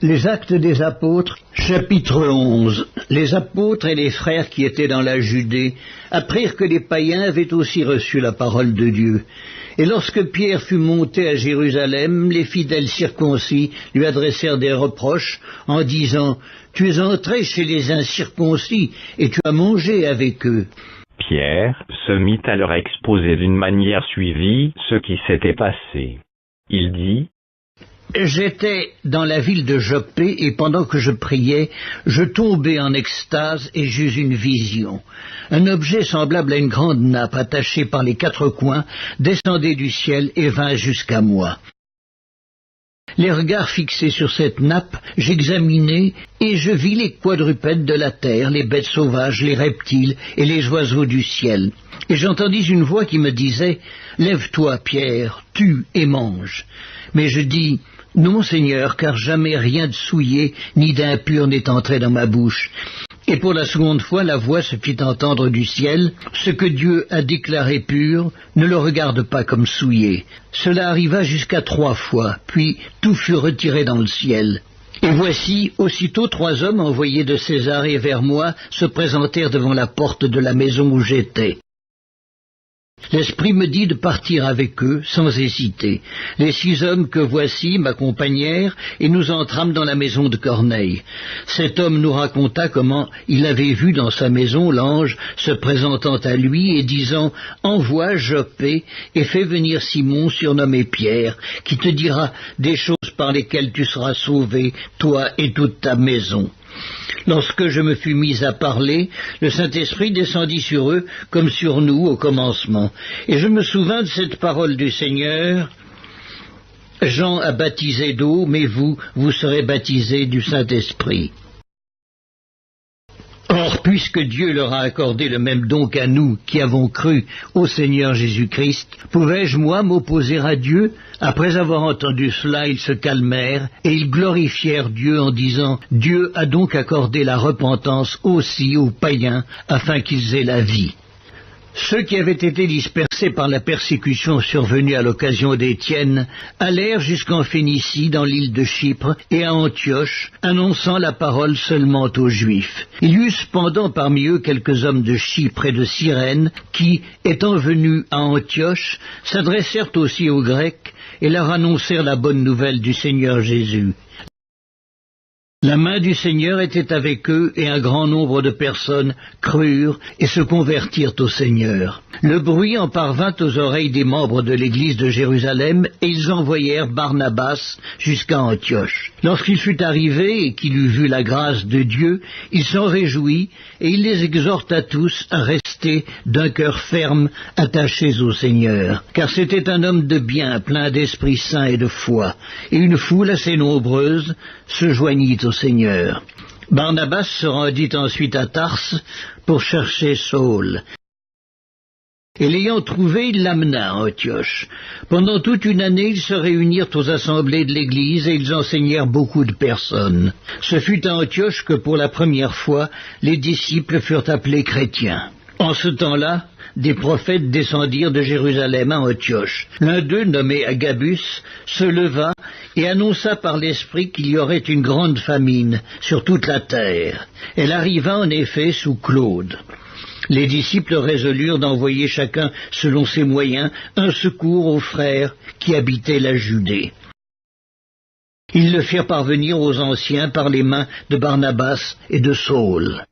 Les Actes des Apôtres, chapitre 11. Les apôtres et les frères qui étaient dans la Judée apprirent que les païens avaient aussi reçu la parole de Dieu. Et lorsque Pierre fut monté à Jérusalem, les fidèles circoncis lui adressèrent des reproches en disant « Tu es entré chez les incirconcis et tu as mangé avec eux. » Pierre se mit à leur exposer d'une manière suivie ce qui s'était passé. Il dit: J'étais dans la ville de Joppé, et pendant que je priais, je tombai en extase et j'eus une vision. Un objet semblable à une grande nappe attachée par les quatre coins descendait du ciel et vint jusqu'à moi. Les regards fixés sur cette nappe, j'examinai et je vis les quadrupèdes de la terre, les bêtes sauvages, les reptiles et les oiseaux du ciel. Et j'entendis une voix qui me disait « Lève-toi, Pierre, tue et mange. » Mais je dis « Non, Seigneur, car jamais rien de souillé ni d'impur n'est entré dans ma bouche. » Et pour la seconde fois, la voix se fit entendre du ciel. Ce que Dieu a déclaré pur, ne le regarde pas comme souillé. Cela arriva jusqu'à 3 fois, puis tout fut retiré dans le ciel. Et voici, aussitôt 3 hommes envoyés de Césarée vers moi se présentèrent devant la porte de la maison où j'étais. L'Esprit me dit de partir avec eux, sans hésiter. Les 6 hommes que voici m'accompagnèrent, et nous entrâmes dans la maison de Corneille. Cet homme nous raconta comment il avait vu dans sa maison l'ange se présentant à lui et disant « Envoie Joppé et fais venir Simon, surnommé Pierre, qui te dira des choses par lesquelles tu seras sauvé, toi et toute ta maison. » Lorsque je me fus mis à parler, le Saint-Esprit descendit sur eux comme sur nous au commencement. Et je me souvins de cette parole du Seigneur. Jean a baptisé d'eau, mais vous serez baptisés du Saint-Esprit. Or, puisque Dieu leur a accordé le même don qu'à nous, qui avons cru au Seigneur Jésus-Christ, pouvais-je, moi, m'opposer à Dieu? Après avoir entendu cela, ils se calmèrent, et ils glorifièrent Dieu en disant « Dieu a donc accordé la repentance aussi aux païens, afin qu'ils aient la vie. » Ceux qui avaient été dispersés par la persécution survenue à l'occasion d'Étienne allèrent jusqu'en Phénicie, dans l'île de Chypre, et à Antioche, annonçant la parole seulement aux Juifs. Il y eut cependant parmi eux quelques hommes de Chypre et de Cyrène qui, étant venus à Antioche, s'adressèrent aussi aux Grecs et leur annoncèrent la bonne nouvelle du Seigneur Jésus. La main du Seigneur était avec eux, et un grand nombre de personnes crurent et se convertirent au Seigneur. Le bruit en parvint aux oreilles des membres de l'église de Jérusalem, et ils envoyèrent Barnabas jusqu'à Antioche. Lorsqu'il fut arrivé et qu'il eut vu la grâce de Dieu, il s'en réjouit, et il les exhorta tous à rester d'un cœur ferme, attachés au Seigneur. Car c'était un homme de bien, plein d'Esprit Saint et de foi, et une foule assez nombreuse se joignit au Seigneur. Barnabas se rendit ensuite à Tarse pour chercher Saul. Et l'ayant trouvé, il l'amena à Antioche. Pendant toute une année, ils se réunirent aux assemblées de l'Église et ils enseignèrent beaucoup de personnes. Ce fut à Antioche que pour la première fois, les disciples furent appelés chrétiens. En ce temps-là, des prophètes descendirent de Jérusalem à Antioche. L'un d'eux, nommé Agabus, se leva et annonça par l'Esprit qu'il y aurait une grande famine sur toute la terre. Elle arriva en effet sous Claude. Les disciples résolurent d'envoyer chacun, selon ses moyens, un secours aux frères qui habitaient la Judée. Ils le firent parvenir aux anciens par les mains de Barnabas et de Saul.